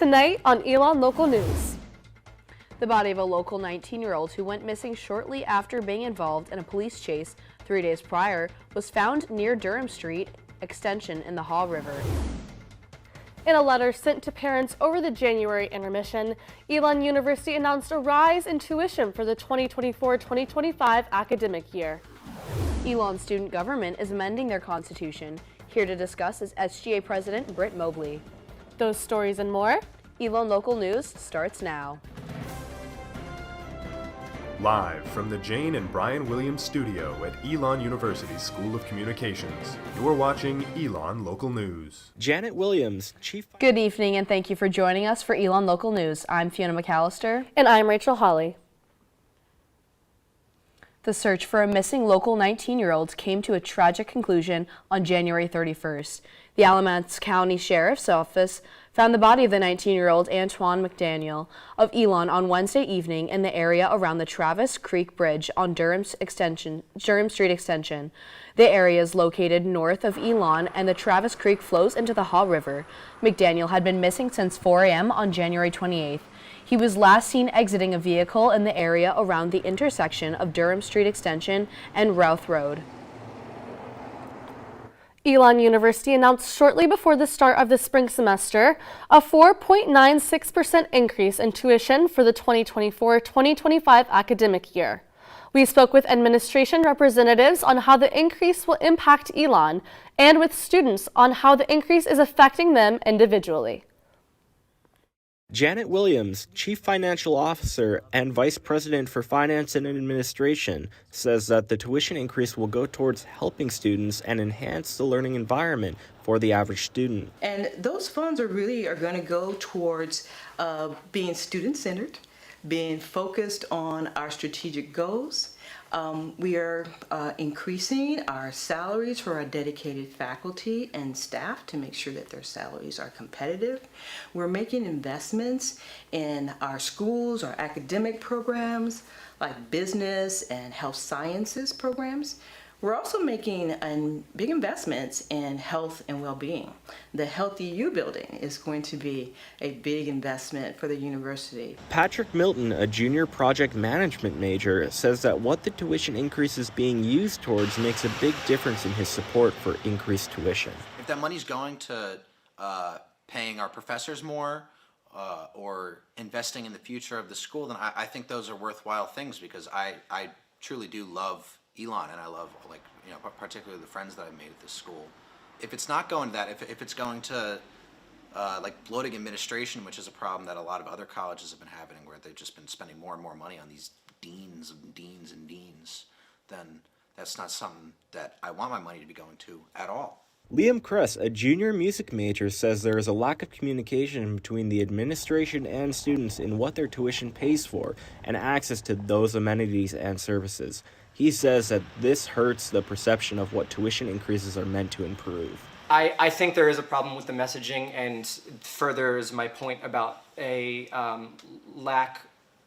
tonight on Elon Local News. The body of a local 19-year-old who went missing shortly after being involved in a police chase 3 days prior was found near Durham Street Extension in the Haw River. In a letter sent to parents over the January intermission, Elon University announced a rise in tuition for the 2024-2025 academic year. Elon student government is amending their constitution. Here to discuss is SGA President Britt Mobley. Those stories and more. Elon Local News starts now. Live from the Jane and Brian Williams studio at Elon University School of Communications, you're watching Elon Local News. Janet Williams, Chief... Good evening and thank you for joining us for Elon Local News. I'm Fiona McAllister. And I'm Rachel Hawley. The search for a missing local 19-year-old came to a tragic conclusion on January 31st. The Alamance County Sheriff's Office found the body of the 19-year-old Antoine McDaniel of Elon on Wednesday evening in the area around the Travis Creek Bridge on Durham Street Extension. The area is located north of Elon and the Travis Creek flows into the Haw River. McDaniel had been missing since 4 a.m. on January 28th. He was last seen exiting a vehicle in the area around the intersection of Durham Street Extension and Routh Road. Elon University announced shortly before the start of the spring semester a 4.96% increase in tuition for the 2024-2025 academic year. We spoke with administration representatives on how the increase will impact Elon and with students on how the increase is affecting them individually. Janet Williams, Chief Financial Officer and Vice President for Finance and Administration, says that the tuition increase will go towards helping students and enhance the learning environment for the average student. And those funds are going to go towards being student-centered, being focused on our strategic goals. We are increasing our salaries for our dedicated faculty and staff to make sure that their salaries are competitive. We're making investments in our schools, our academic programs, like business and health sciences programs. We're also making big investments in health and well-being. The Healthy U building is going to be a big investment for the university. Patrick Milton, a junior project management major, says that what the tuition increase is being used towards makes a big difference in his support for increased tuition. If that money's going to paying our professors more or investing in the future of the school, then I think those are worthwhile things because I truly do love Elon, and I love, particularly the friends that I've made at this school. If it's not going to that, if it's going to bloating administration, which is a problem that a lot of other colleges have been having, where they've just been spending more and more money on these deans and deans and deans, then that's not something that I want my money to be going to at all. Liam Kress, a junior music major, says there is a lack of communication between the administration and students in what their tuition pays for and access to those amenities and services. He says that this hurts the perception of what tuition increases are meant to improve. I think there is a problem with the messaging and furthers my point about a lack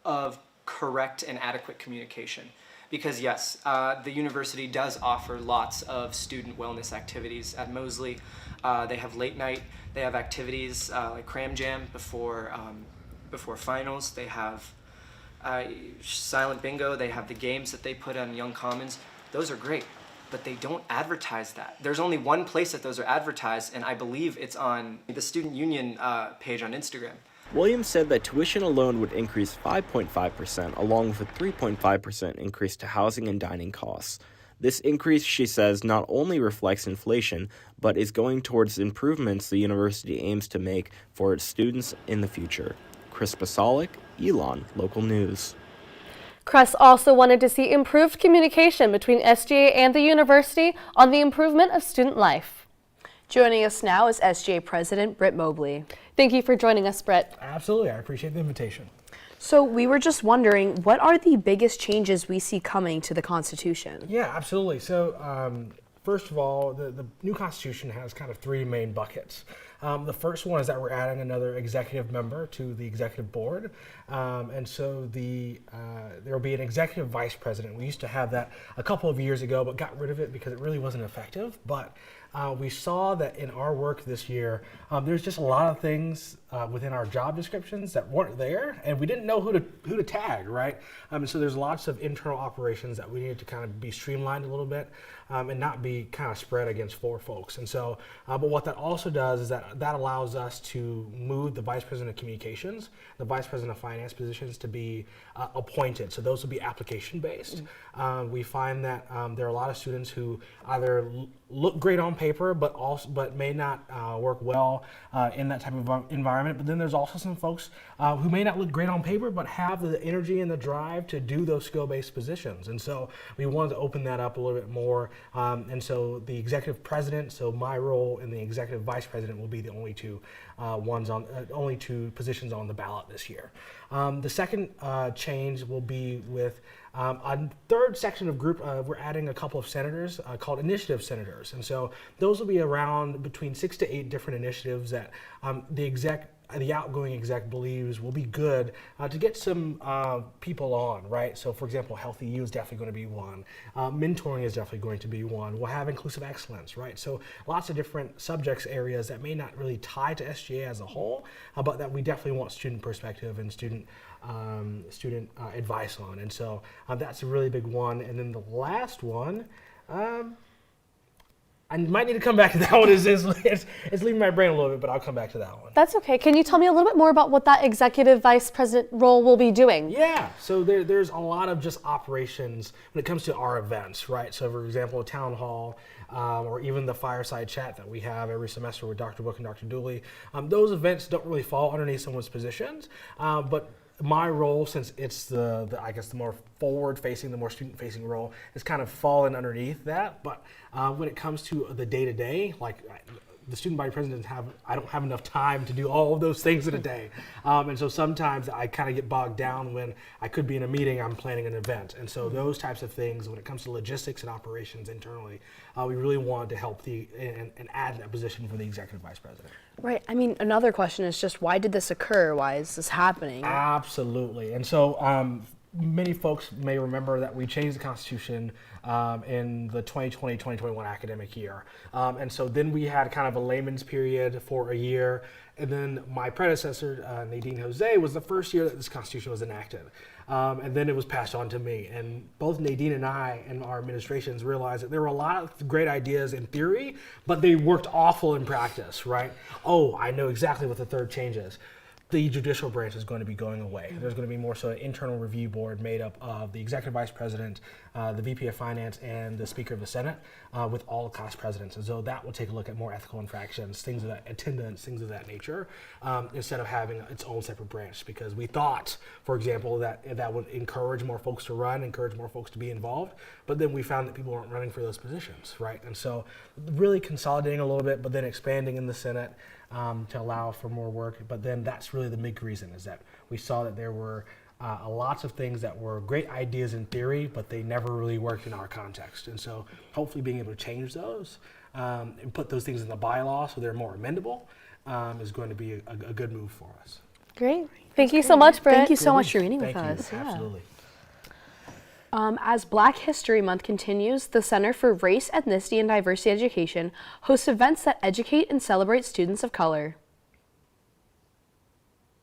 of correct and adequate communication. Because yes, the university does offer lots of student wellness activities at Mosley. They have late night, they have activities like Cram Jam before finals, they have silent bingo, they have the games that they put on Young Commons. Those are great, but they don't advertise that. There's only one place that those are advertised, and I believe it's on the Student Union page on Instagram. Williams said that tuition alone would increase 5.5%, along with a 3.5% increase to housing and dining costs. This increase, she says, not only reflects inflation, but is going towards improvements the university aims to make for its students in the future. Chris Basalik, Elon Local News. Kress also wanted to see improved communication between SGA and the university on the improvement of student life. Joining us now is SGA President Britt Mobley. Thank you for joining us, Britt. Absolutely, I appreciate the invitation. So we were just wondering, what are the biggest changes we see coming to the Constitution? Yeah, absolutely. So first of all, the new Constitution has kind of three main buckets. The first one is that we're adding another executive member to the executive board. And so there will be an executive vice president. We used to have that a couple of years ago, but got rid of it because it really wasn't effective. But we saw that in our work this year, there's just a lot of things within our job descriptions that weren't there, and we didn't know who to tag, right? And so there's lots of internal operations that we needed to kind of be streamlined a little bit and not be kind of spread against 4 folks. And so, but what that also does is that allows us to move the Vice President of Communications, the Vice President of Finance positions to be appointed. So those will be application based. We find that there are a lot of students who either look great on paper, but may not work well in that type of environment. But then there's also some folks who may not look great on paper, but have the energy and the drive to do those skill-based positions. And so we wanted to open that up a little bit more. And so the executive president, so my role, and the executive vice president will be the only two positions on the ballot this year. The second change will be with a third section of group. We're adding a couple of senators called initiative senators, and so those will be around between 6 to 8 different initiatives that the outgoing exec believes will be good to get some people on, right? So, for example, Healthy You is definitely going to be one. Mentoring is definitely going to be one. We'll have inclusive excellence, right? So lots of different subjects areas that may not really tie to SGA as a whole, but that we definitely want student perspective and student advice on. And so that's a really big one. And then the last one, I might need to come back to that one. It's leaving my brain a little bit, but I'll come back to that one. That's okay. Can you tell me a little bit more about what that executive vice president role will be doing? Yeah, so there's a lot of just operations when it comes to our events, right? So for example, a town hall, or even the fireside chat that we have every semester with Dr. Book and Dr. Dooley. Those events don't really fall underneath someone's positions, but my role, since it's the more forward-facing, the more student-facing role, is kind of fallen underneath that. But when it comes to the day-to-day, like the student body president, I don't have enough time to do all of those things in a day. And so sometimes I kind of get bogged down when I could be in a meeting, I'm planning an event. And so those types of things, when it comes to logistics and operations internally, we really wanted to help and add that position for the executive vice president. Right. I mean, another question is just, why did this occur? Why is this happening? Absolutely. And so many folks may remember that we changed the Constitution in the 2020-2021 academic year. And so then we had kind of a layman's period for a year. And then my predecessor, Nadine Jose, was the first year that this Constitution was enacted. And then it was passed on to me. And both Nadine and I and our administrations realized that there were a lot of great ideas in theory, but they worked awful in practice, right? Oh, I know exactly what the third change is. The judicial branch is going to be going away. There's going to be more so an internal review board made up of the executive vice president, the VP of finance, and the speaker of the Senate, with all class presidents. And so that will take a look at more ethical infractions, things of that attendance, things of that nature, instead of having its own separate branch. Because we thought, for example, that would encourage more folks to run, encourage more folks to be involved. But then we found that people weren't running for those positions, right? And so really consolidating a little bit, but then expanding in the Senate to allow for more work. But then that's really the big reason, is that we saw that there were lots of things that were great ideas in theory, but they never really worked in our context. And so hopefully being able to change those and put those things in the bylaw so they're more amendable is going to be a good move for us. Great. Thank you so much, Britt. Thank you so much for meeting with Thank us. you. Absolutely. As Black History Month continues, the Center for Race, Ethnicity, and Diversity Education hosts events that educate and celebrate students of color.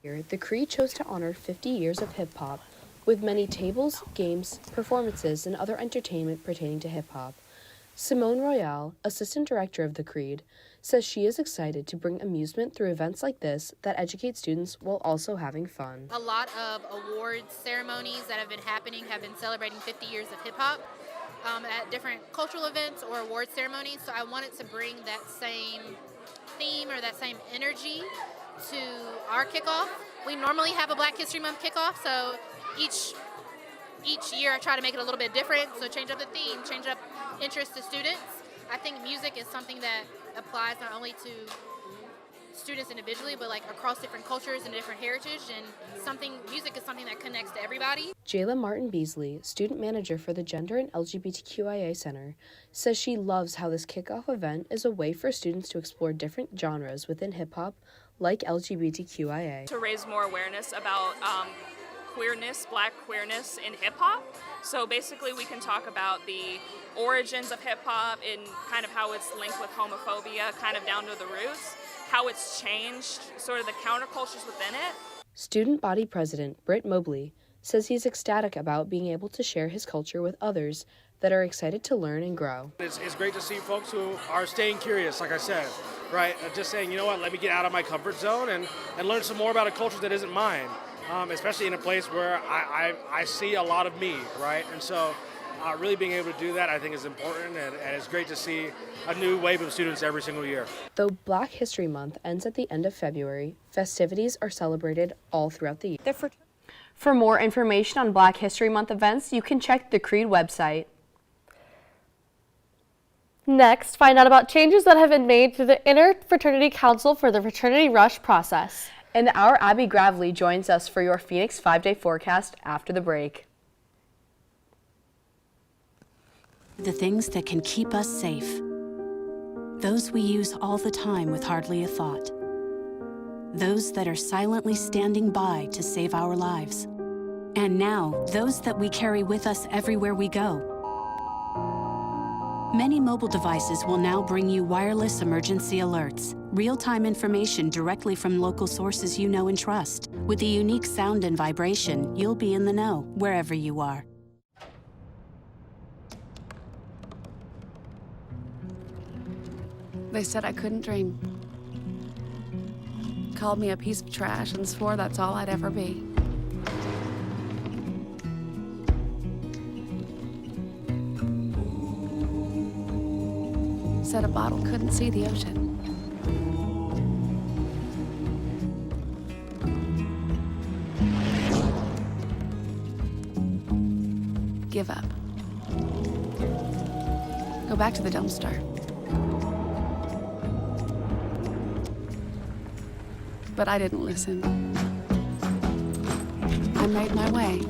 The Creed chose to honor 50 years of hip-hop, with many tables, games, performances, and other entertainment pertaining to hip-hop. Simone Royale, Assistant Director of the Creed, says she is excited to bring amusement through events like this that educate students while also having fun. A lot of awards ceremonies that have been happening have been celebrating 50 years of hip-hop at different cultural events or award ceremonies, so I wanted to bring that same theme or that same energy to our kickoff. We normally have a Black History Month kickoff, so each year I try to make it a little bit different, so change up the theme, change up interest to students. I think music is something that applies not only to students individually, but like across different cultures and different heritage, and music is something that connects to everybody. Jayla Martin Beasley, student manager for the Gender and LGBTQIA Center, says she loves how this kickoff event is a way for students to explore different genres within hip-hop, like LGBTQIA. To raise more awareness about queerness, black queerness in hip hop. So basically we can talk about the origins of hip hop and kind of how it's linked with homophobia, kind of down to the roots, how it's changed, sort of the countercultures within it. Student body president Britt Mobley says he's ecstatic about being able to share his culture with others that are excited to learn and grow. It's great to see folks who are staying curious, like I said, right? Just saying, you know what, let me get out of my comfort zone and learn some more about a culture that isn't mine, especially in a place where I see a lot of me, right? And so really being able to do that, I think, is important, and it's great to see a new wave of students every single year. Though Black History Month ends at the end of February, festivities are celebrated all throughout the year. For more information on Black History Month events, you can check the Creed website. Next, find out about changes that have been made through the Interfraternity Council for the Fraternity Rush process. And our Abby Gravely joins us for your Phoenix 5-day forecast after the break. The things that can keep us safe. Those we use all the time with hardly a thought. Those that are silently standing by to save our lives. And now, those that we carry with us everywhere we go. Many mobile devices will now bring you wireless emergency alerts, real-time information directly from local sources you know and trust. With the unique sound and vibration, you'll be in the know, wherever you are. They said I couldn't dream. Called me a piece of trash and swore that's all I'd ever be. Said a bottle couldn't see the ocean. Give up. Go back to the dumpster. But I didn't listen. I made my way.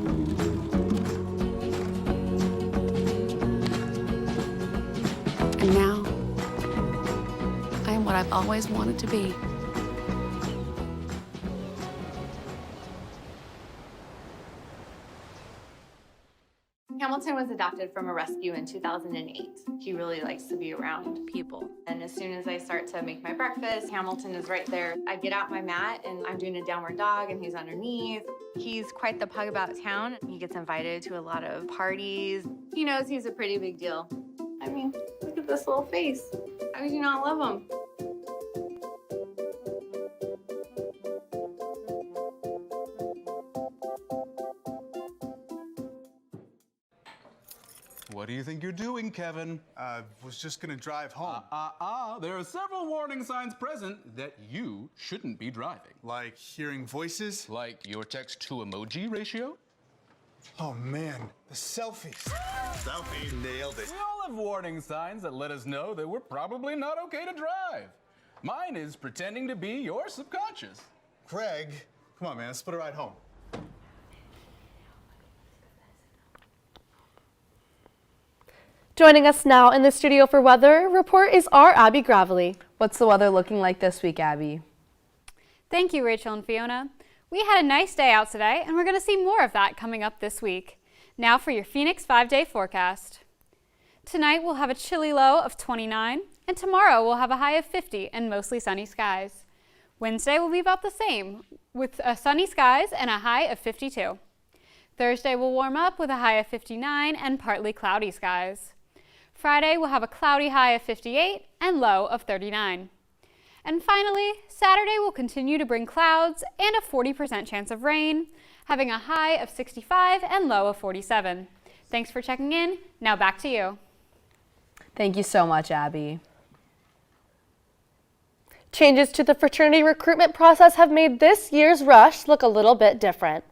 And now, I am what I've always wanted to be. Hamilton was adopted from a rescue in 2008. He really likes to be around people. And as soon as I start to make my breakfast, Hamilton is right there. I get out my mat and I'm doing a downward dog and he's underneath. He's quite the pug about town. He gets invited to a lot of parties. He knows he's a pretty big deal. I mean, look at this little face. How could you not love him? What do you think you're doing, Kevin? Was just gonna drive home. There are several warning signs present that you shouldn't be driving. Like hearing voices? Like your text-to-emoji ratio? Oh man, the selfies. Selfie, nailed it. We all have warning signs that let us know that we're probably not okay to drive. Mine is pretending to be your subconscious. Craig, come on man, let's put a ride home. Joining us now in the studio for Weather Report is our Abby Gravely. What's the weather looking like this week, Abby? Thank you, Rachel and Fiona. We had a nice day out today, and we're going to see more of that coming up this week. Now for your Phoenix 5-day forecast. Tonight we'll have a chilly low of 29, and tomorrow we'll have a high of 50 and mostly sunny skies. Wednesday will be about the same, with sunny skies and a high of 52. Thursday will warm up with a high of 59 and partly cloudy skies. Friday will have a cloudy high of 58 and low of 39. And finally, Saturday will continue to bring clouds and a 40% chance of rain, having a high of 65 and low of 47. Thanks for checking in. Now back to you. Thank you so much, Abby. Changes to the fraternity recruitment process have made this year's rush look a little bit different.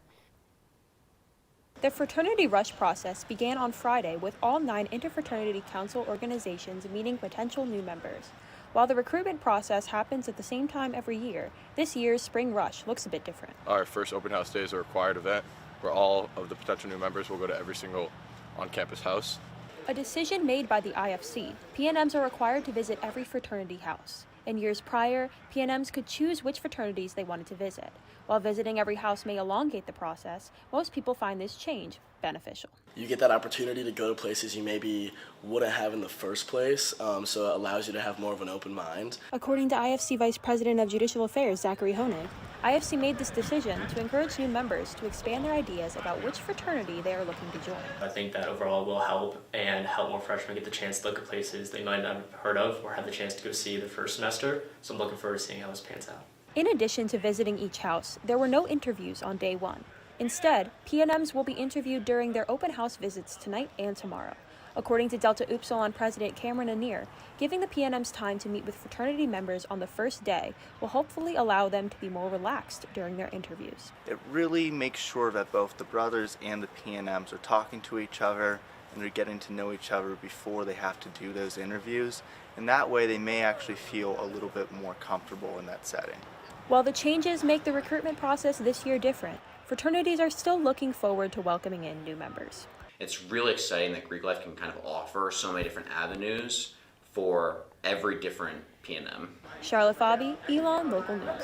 The Fraternity Rush process began on Friday with all 9 Interfraternity Council organizations meeting potential new members. While the recruitment process happens at the same time every year, this year's Spring Rush looks a bit different. Our first open house day is a required event where all of the potential new members will go to every single on-campus house. A decision made by the IFC, PNMs are required to visit every fraternity house. In years prior, PNMs could choose which fraternities they wanted to visit. While visiting every house may elongate the process, most people find this change beneficial. You get that opportunity to go to places you maybe wouldn't have in the first place, so it allows you to have more of an open mind. According to IFC Vice President of Judicial Affairs, Zachary Honig, IFC made this decision to encourage new members to expand their ideas about which fraternity they are looking to join. I think that overall will help and help more freshmen get the chance to look at places they might not have heard of or have the chance to go see the first semester. So I'm looking forward to seeing how this pans out. In addition to visiting each house, there were no interviews on day one. Instead, PNMs will be interviewed during their open house visits tonight and tomorrow. According to Delta Upsilon President Cameron Anir, giving the PNMs time to meet with fraternity members on the first day will hopefully allow them to be more relaxed during their interviews. It really makes sure that both the brothers and the PNMs are talking to each other and they're getting to know each other before they have to do those interviews. And that way they may actually feel a little bit more comfortable in that setting. While the changes make the recruitment process this year different, fraternities are still looking forward to welcoming in new members. It's really exciting that Greek life can kind of offer so many different avenues for every different PNM. Charlotte Fabi, Elon Local News.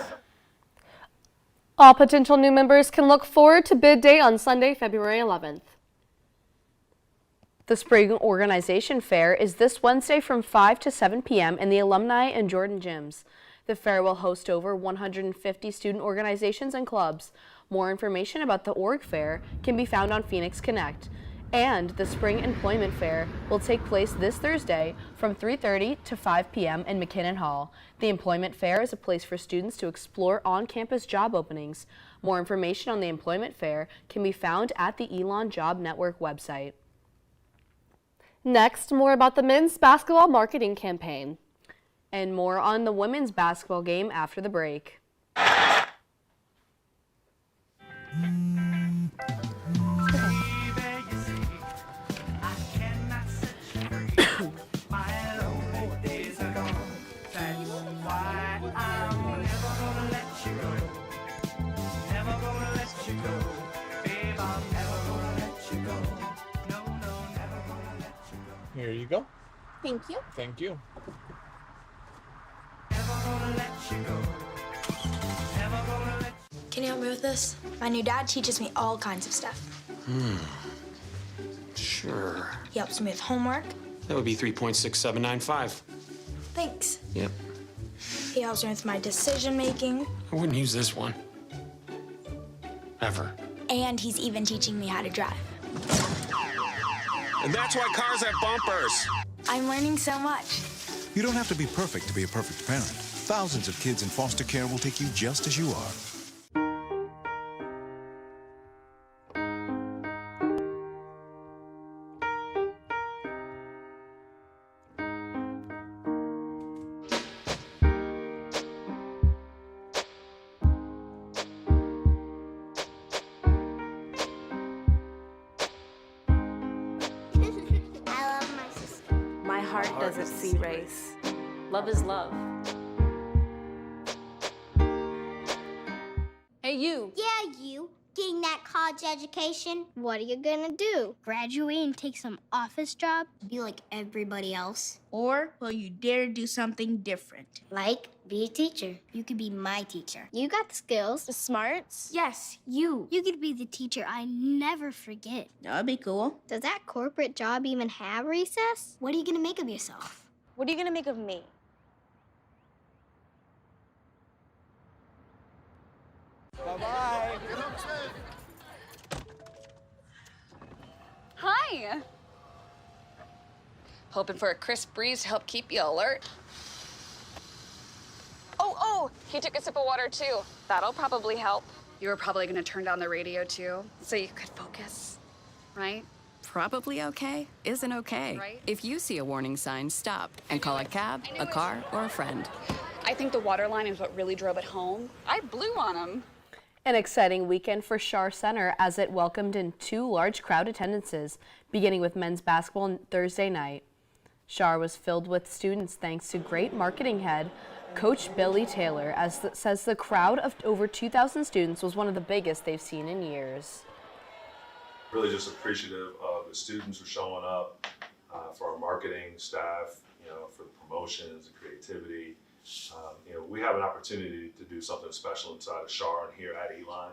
All potential new members can look forward to bid day on Sunday, February 11th. The Spring Organization Fair is this Wednesday from 5 to 7 p.m. in the Alumni and Jordan gyms. The fair will host over 150 student organizations and clubs. More information about the org fair can be found on Phoenix Connect. And the Spring Employment Fair will take place this Thursday from 3:30 to 5 p.m. in McKinnon Hall. The Employment Fair is a place for students to explore on-campus job openings. More information on the Employment Fair can be found at the Elon Job Network website. Next, more about the men's basketball marketing campaign. And more on the women's basketball game after the break. Here you go. Thank you. Thank you. Can you help me with this? My new dad teaches me all kinds of stuff. Sure. He helps me with homework. That would be 3.6795. Thanks. Yep. He helps me with my decision making. I wouldn't use this one. Ever. And he's even teaching me how to drive. And that's why cars have bumpers. I'm learning so much. You don't have to be perfect to be a perfect parent. Thousands of kids in foster care will take you just as you are. Doesn't see race. Love is love. Hey, you. Yeah, you. Getting that college education, what are you gonna do? Graduate and take some office job? Be like everybody else? Or will you dare do something different? Like, be a teacher. You could be my teacher. You got the skills. The smarts? Yes, you. You could be the teacher I never forget. That'd be cool. Does that corporate job even have recess? What are you gonna make of yourself? What are you gonna make of me? Bye-bye. Hi. Hoping for a crisp breeze to help keep you alert. Oh, he took a sip of water too. That'll probably help. You were probably gonna turn down the radio too, so you could focus, right? Probably okay isn't okay. Right? If you see a warning sign, stop and call a cab, a car, or a friend. I think the water line is what really drove it home. I blew on him. An exciting weekend for Schar Center as it welcomed in 2 large crowd attendances, beginning with men's basketball on Thursday night. Schar was filled with students thanks to great marketing head, Coach Billy Taylor, says the crowd of over 2,000 students was one of the biggest they've seen in years. Really just appreciative of the students who are showing up, for our marketing staff, for the promotions and creativity, We have an opportunity to do something special inside of Char and here at Elon,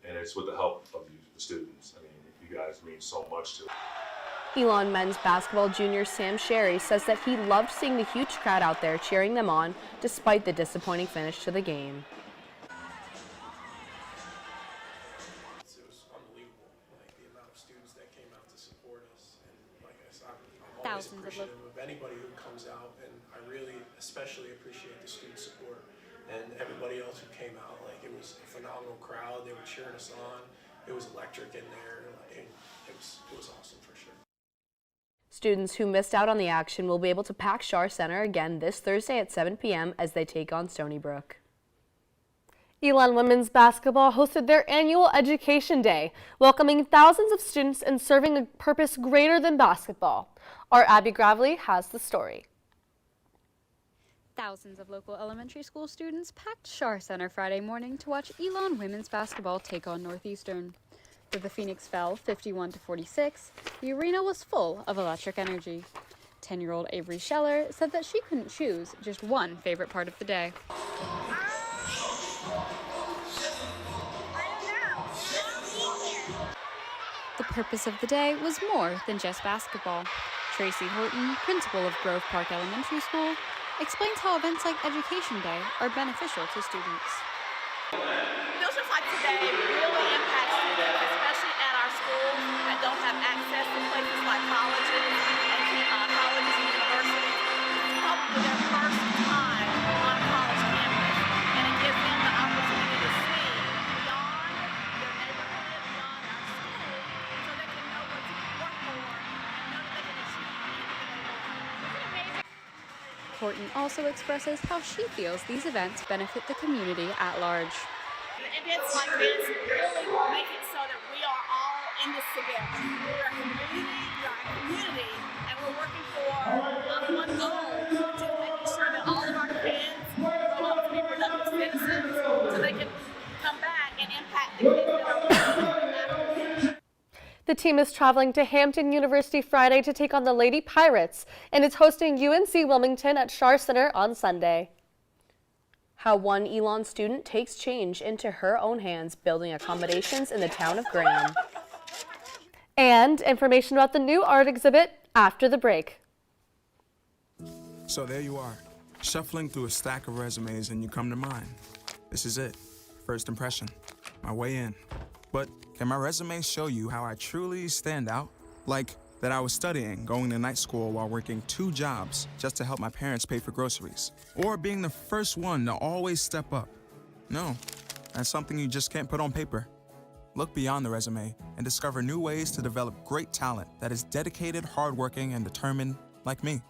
and it's with the help of you, the students. I mean, you guys mean so much to us. Elon men's basketball junior Sam Sherry says that he loved seeing the huge crowd out there cheering them on despite the disappointing finish to the game. It was unbelievable, like the amount of students that came out to support us, and like I said, I'm always appreciative of anybody who comes out, and I really especially appreciate the student support and everybody else who came out. Like, it was a phenomenal crowd. They were cheering us on. It was electric in there. It was awesome for sure. Students who missed out on the action will be able to pack Char Center again this Thursday at 7 p.m. as they take on Stony Brook. Elon women's basketball hosted their annual Education Day, welcoming thousands of students and serving a purpose greater than basketball. Our Abby Gravely has the story. Thousands of local elementary school students packed Char Center Friday morning to watch Elon women's basketball take on Northeastern. Though the Phoenix fell 51-46, the arena was full of electric energy. 10-year-old Avery Scheller said that she couldn't choose just one favorite part of the day. The purpose of the day was more than just basketball. Tracy Horton, principal of Grove Park Elementary School, explains how events like Education Day are beneficial to students. Features like today really impact students, especially at our schools that don't have access to places like colleges and universities. It's probably their first time on a college campus, and it gives them the opportunity to see beyond their neighborhood, beyond our school, so they can know what to work for and know that they can achieve anything that they want. Isn't it amazing? Horton also expresses how she feels these events benefit the community at large. Events like this really make it so that we are all in this together. We're a community, and we're working for one goal, to make sure that all of our kids grow up to be productive citizens so they can come back and impact the kids that are. The team is traveling to Hampton University Friday to take on the Lady Pirates, and it's hosting UNC Wilmington at Schar Center on Sunday. How one Elon student takes change into her own hands, building accommodations in the town of Graham. And information about the new art exhibit after the break. So there you are, shuffling through a stack of resumes and you come to mine. This is it, first impression, my way in. But can my resume show you how I truly stand out? Like that I was studying, going to night school while working 2 jobs just to help my parents pay for groceries. Or being the first one to always step up. No, that's something you just can't put on paper. Look beyond the resume and discover new ways to develop great talent that is dedicated, hardworking, and determined like me.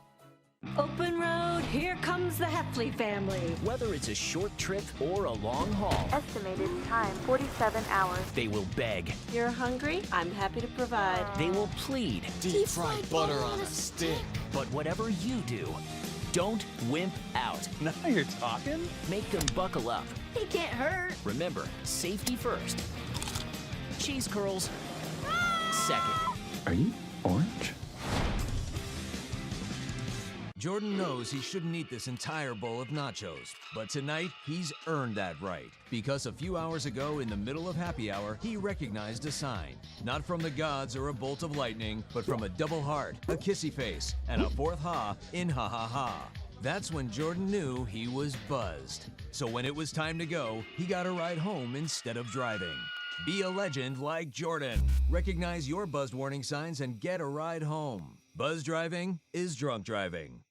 Open road, here comes the Heffley family. Whether it's a short trip or a long haul. Estimated time, 47 hours. They will beg. You're hungry? I'm happy to provide. They will plead. Deep fried butter on a stick. But whatever you do, don't wimp out. Now you're talking. Make them buckle up. He can't hurt. Remember, safety first. Cheese curls, second. Are you orange? Jordan knows he shouldn't eat this entire bowl of nachos, but tonight he's earned that right. Because a few hours ago, in the middle of happy hour, he recognized a sign. Not from the gods or a bolt of lightning, but from a double heart, a kissy face, and a fourth ha in ha ha ha. That's when Jordan knew he was buzzed. So when it was time to go, he got a ride home instead of driving. Be a legend like Jordan. Recognize your buzzed warning signs and get a ride home. Buzz driving is drunk driving.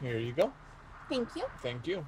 Here you go. Thank you. Thank you.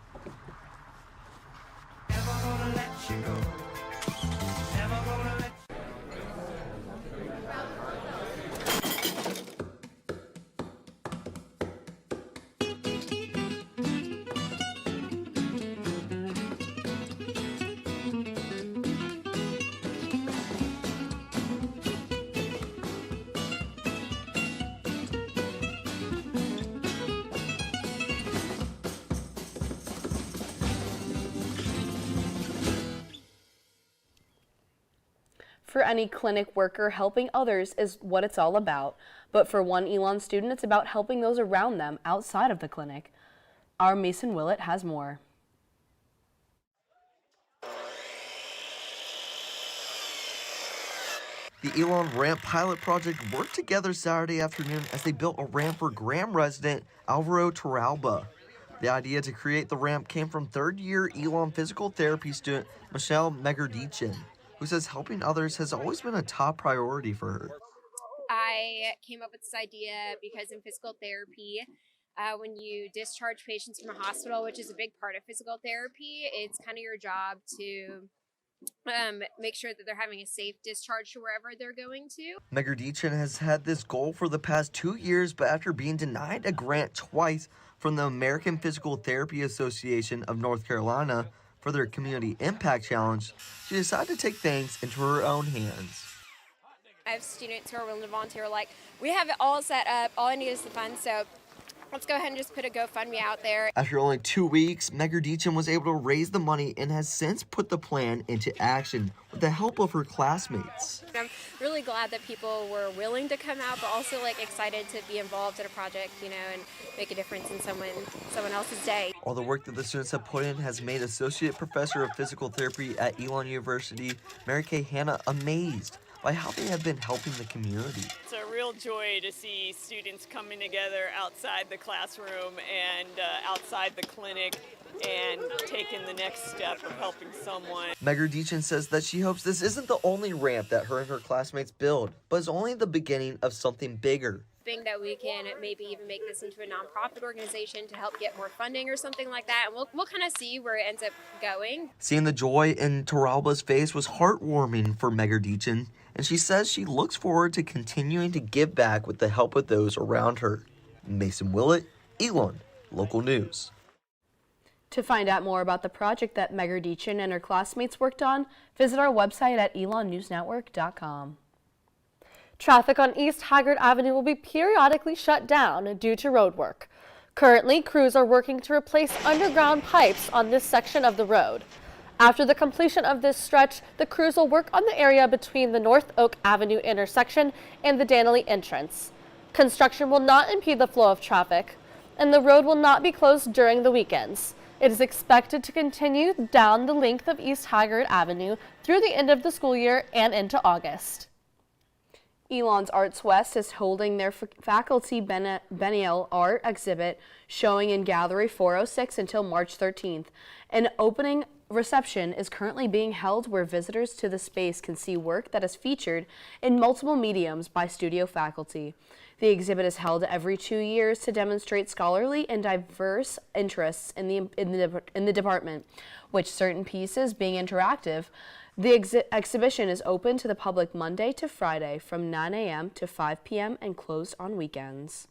For any clinic worker, helping others is what it's all about. But for one Elon student, it's about helping those around them outside of the clinic. Our Mason Willett has more. The Elon Ramp pilot project worked together Saturday afternoon as they built a ramp for Graham resident Alvaro Torralba. The idea to create the ramp came from third-year Elon physical therapy student Michelle Megardichin, who says helping others has always been a top priority for her. I came up with this idea because in physical therapy, when you discharge patients from a hospital, which is a big part of physical therapy, it's kind of your job to make sure that they're having a safe discharge to wherever they're going to. Megardichin has had this goal for the past 2 years, but after being denied a grant twice from the American Physical Therapy Association of North Carolina for their Community Impact Challenge, she decided to take things into her own hands. I have students who are willing to volunteer, like, we have it all set up, all I need is the funds, so let's go ahead and just put a GoFundMe out there. After only 2 weeks, Megardichin was able to raise the money and has since put the plan into action with the help of her classmates. I'm really glad that people were willing to come out, but also like excited to be involved in a project, you know, and make a difference in someone else's day. All the work that the students have put in has made Associate Professor of Physical Therapy at Elon University, Mary Kay Hanna, amazed by how they have been helping the community. It's a real joy to see students coming together outside the classroom and outside the clinic and taking the next step of helping someone. Megardichin says that she hopes this isn't the only ramp that her and her classmates build, but is only the beginning of something bigger. Think that we can maybe even make this into a nonprofit organization to help get more funding or something like that, and we'll kind of see where it ends up going. Seeing the joy in Torralba's face was heartwarming for Megardichin, and she says she looks forward to continuing to give back with the help of those around her. Mason Willett, Elon, Local News. To find out more about the project that Megardichin and her classmates worked on, visit our website at elonnewsnetwork.com. Traffic on East Haggard Avenue will be periodically shut down due to road work. Currently, crews are working to replace underground pipes on this section of the road. After the completion of this stretch, the crews will work on the area between the North Oak Avenue intersection and the Danley entrance. Construction will not impede the flow of traffic, and the road will not be closed during the weekends. It is expected to continue down the length of East Haggard Avenue through the end of the school year and into August. Elon's Arts West is holding their faculty biennial art exhibit showing in Gallery 406 until March 13th. An opening reception is currently being held where visitors to the space can see work that is featured in multiple mediums by studio faculty. The exhibit is held every 2 years to demonstrate scholarly and diverse interests in the department, with certain pieces being interactive. The exhibition is open to the public Monday to Friday from 9 a.m. to 5 p.m. and closed on weekends.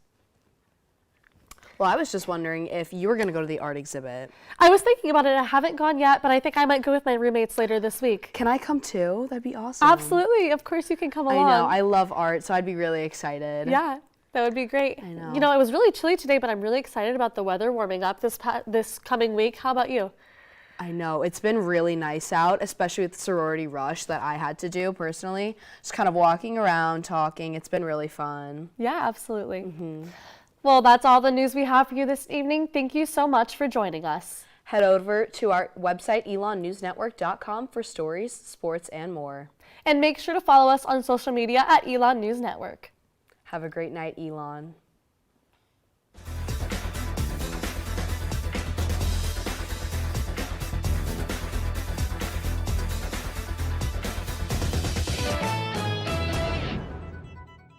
Well, I was just wondering if you were going to go to the art exhibit. I was thinking about it. I haven't gone yet, but I think I might go with my roommates later this week. Can I come too? That'd be awesome. Absolutely. Of course you can come along. I know. I love art, so I'd be really excited. Yeah, that would be great. I know. You know, it was really chilly today, but I'm really excited about the weather warming up this coming week. How about you? I know. It's been really nice out, especially with the sorority rush that I had to do personally. Just kind of walking around, talking. It's been really fun. Yeah, absolutely. Well, that's all the news we have for you this evening. Thank you so much for joining us. Head over to our website, elonnewsnetwork.com, for stories, sports, and more. And make sure to follow us on social media at Elon News Network. Have a great night, Elon.